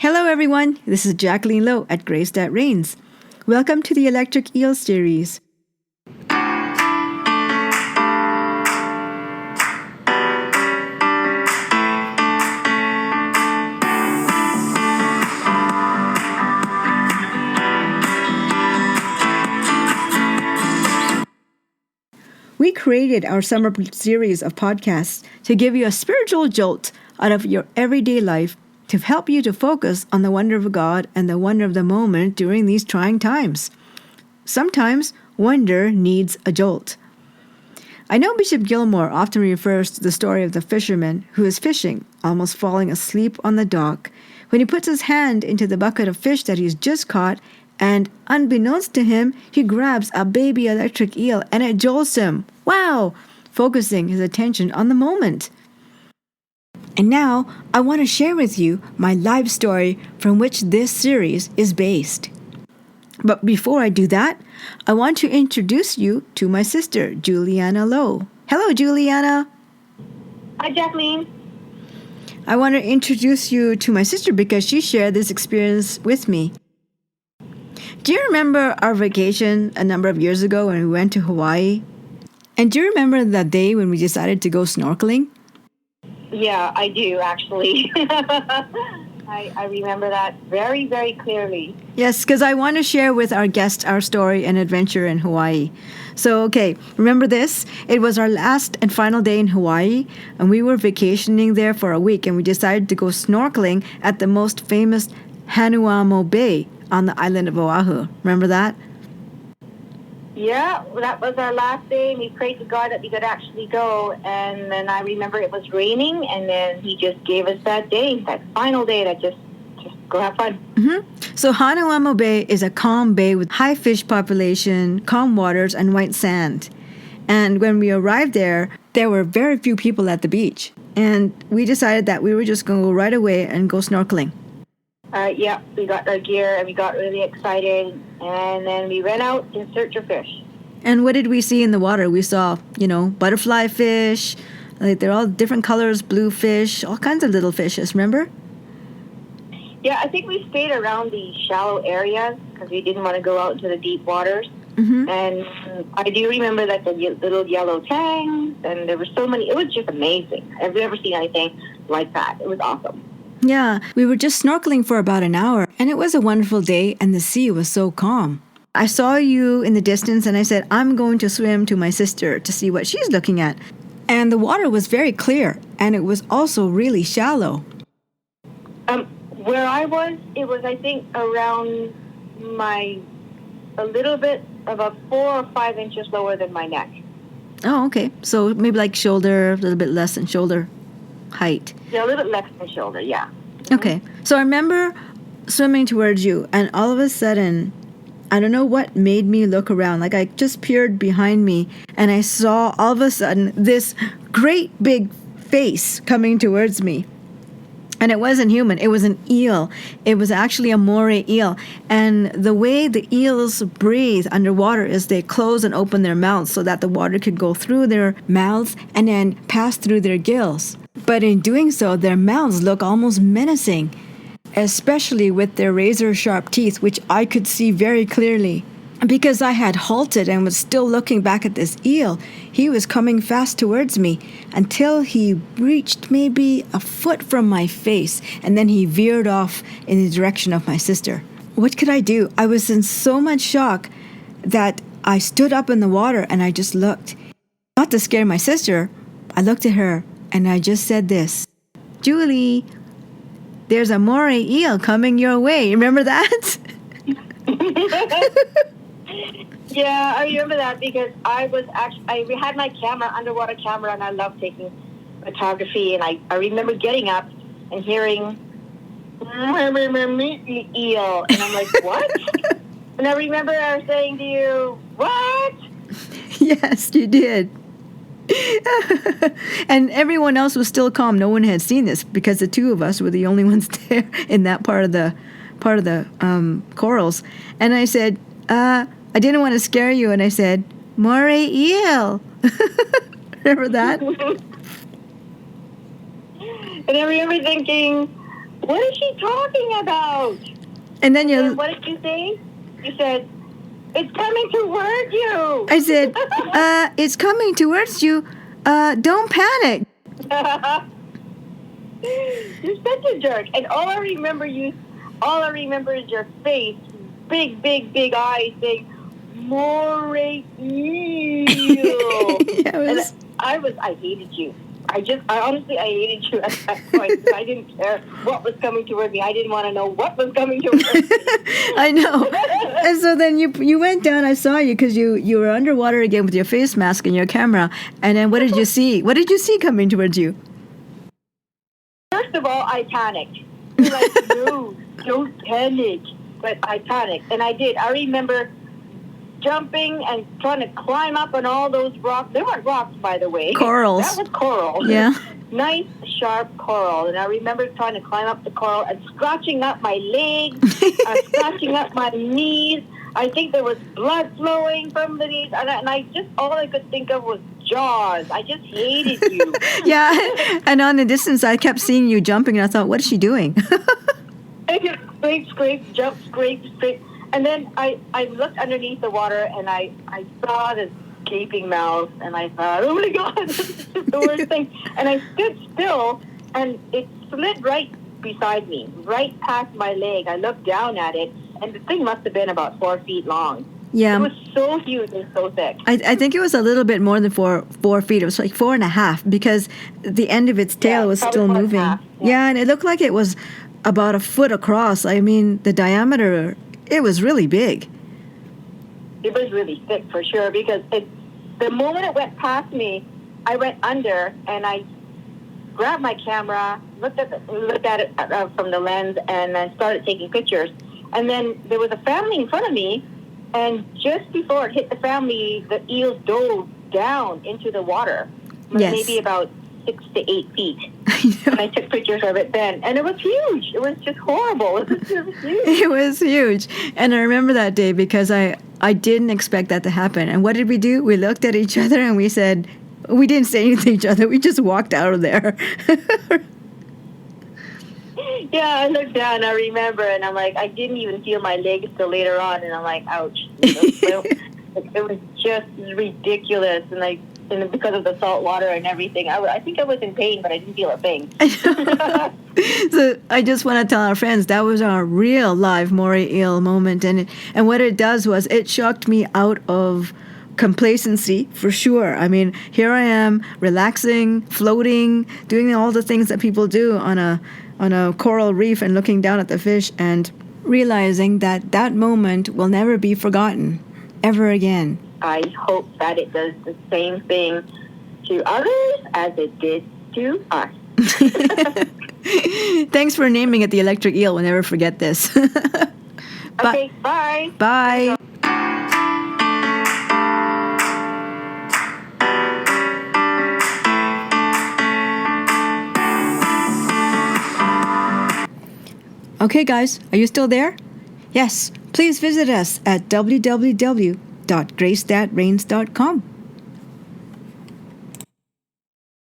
Hello, everyone. This is Jacqueline Lowe at Grace That Reigns. Welcome to the Electric Eel Series. We created our summer series of podcasts to give you a spiritual jolt out of your everyday life to help you to focus on the wonder of God and the wonder of the moment during these trying times. Sometimes wonder needs a jolt. I know Bishop Gilmore often refers to the story of the fisherman who is fishing, almost falling asleep on the dock, when he puts his hand into the bucket of fish that he's just caught, and unbeknownst to him, he grabs a baby electric eel and it jolts him. Wow! Focusing his attention on the moment. And now, I want to share with you my life story from which this series is based. But before I do that, I want to introduce you to my sister, Juliana Lowe. Hello, Juliana. Hi, Jacqueline. I want to introduce you to my sister because she shared this experience with me. Do you remember our vacation a number of years ago when we went to Hawaii? And do you remember that day when we decided to go snorkeling? Yeah, I do, actually. I remember that very, very clearly. Yes, because I want to share with our guests our story and adventure in Hawaii. So, okay, remember this? It was our last and final day in Hawaii, and we were vacationing there for a week, and we decided to go snorkeling at the most famous Hanuamo Bay on the island of Oahu. Remember that? Yeah, that was our last day, and we prayed to God that we could actually go. And then I remember it was raining, and then He just gave us that day, that final day, that just go have fun. Mm-hmm. So Hanuamo Bay is a calm bay with high fish population, calm waters, and white sand. And when we arrived there were very few people at the beach. And we decided that we were just going to go right away and go snorkeling. Yeah, we got our gear and we got really excited, and then we went out in search of fish. And what did we see in the water? We saw, butterfly fish. Like they're all different colors, blue fish, all kinds of little fishes, remember? Yeah, I think we stayed around the shallow areas because we didn't want to go out into the deep waters. Mm-hmm. And I do remember that the little yellow tangs, and there were so many. It was just amazing. I've never seen anything like that. It was awesome. Yeah, we were just snorkeling for about an hour, and it was a wonderful day, and the sea was so calm. I saw you in the distance, and I said, I'm going to swim to my sister to see what she's looking at. And the water was very clear, and it was also really shallow. Where I was, it was, I think, around a little bit about 4 or 5 inches lower than my neck. Oh, okay. So maybe like shoulder, a little bit less than shoulder height. Yeah, a little bit less than shoulder, yeah. Okay. So I remember swimming towards you, and all of a sudden, I don't know what made me look around. Like I just peered behind me, and I saw all of a sudden this great big face coming towards me. And it wasn't human. It was an eel. It was actually a moray eel. And the way the eels breathe underwater is they close and open their mouths so that the water could go through their mouths and then pass through their gills. But in doing so, their mouths look almost menacing, especially with their razor-sharp teeth, which I could see very clearly. Because I had halted and was still looking back at this eel, he was coming fast towards me until he reached maybe a foot from my face, and then he veered off in the direction of my sister. What could I do? I was in so much shock that I stood up in the water and I just looked. Not to scare my sister, I looked at her and I just said this, Julie, there's a moray eel coming your way. Remember that? Yeah, I remember that because I had my underwater camera, and I love taking photography. And I remember getting up and hearing eel, and I'm like, what? And I remember I was saying to you, what? Yes, you did. And everyone else was still calm. No one had seen this because the two of us were the only ones there in that part of the corals. And I said, I didn't want to scare you, and I said, moray eel. Remember that? And I remember thinking, what is she talking about? And then And what did you say? You said, it's coming toward you. I said, it's coming towards you. Don't panic. You're such a jerk. And all I remember is your face, big, big, big eyes saying, Moray Eel. Yeah, I hated you. I honestly hated you at that point. I didn't care what was coming toward me. I didn't want to know what was coming toward me. I know. And so then you went down. I saw you because you were underwater again with your face mask and your camera. And then what did you see? What did you see coming towards you? First of all, I panicked. You're like, no, don't panic. But I panicked. And I did. I remember jumping and trying to climb up on all those rocks. They weren't rocks, by the way. Corals. That was coral. Yeah. Nice, sharp coral. And I remember trying to climb up the coral and scratching up my legs, scratching up my knees. I think there was blood flowing from the knees. And I just, all I could think of was Jaws. I just hated you. Yeah. And on the distance, I kept seeing you jumping, and I thought, what is she doing? I just scrape, jump, scrape. And then I looked underneath the water, and I saw this gaping mouth, and I thought, oh my God, this is just the worst thing. And I stood still, and it slid right beside me, right past my leg. I looked down at it, and the thing must have been about 4 feet long. Yeah. It was so huge and so thick. I think it was a little bit more than 4 feet. It was like 4.5 because the end of its tail was still moving. 4.5, yeah, and it looked like it was about a foot across. I mean, the diameter, it was really big. It was really thick for sure because the moment it went past me, I went under and I grabbed my camera, looked at it from the lens, and then started taking pictures. And then there was a family in front of me, and just before it hit the family, the eels dove down into the water, Yes. maybe about 6 to 8 feet. I know. And I took pictures of it then, and it was huge. It was just horrible. It was just huge. It was huge. And I remember that day because I didn't expect that to happen. And what did we do? We looked at each other and we said, we didn't say anything to each other. We just walked out of there. Yeah, I looked down, I remember, and I'm like, I didn't even feel my legs till later on, and I'm like, ouch. It was just ridiculous, and because of the salt water and everything, I think I was in pain, but I didn't feel a thing. So I just want to tell our friends that was our real live moray eel moment, and what it does was it shocked me out of complacency for sure. I mean, here I am relaxing, floating, doing all the things that people do on a coral reef and looking down at the fish and realizing that moment will never be forgotten ever again. I hope that it does the same thing to others as it did to us. Thanks for naming it the electric eel. We'll never forget this. Okay, bye. Bye. Okay, guys, are you still there? Yes, please visit us at www.gracethatrains.com.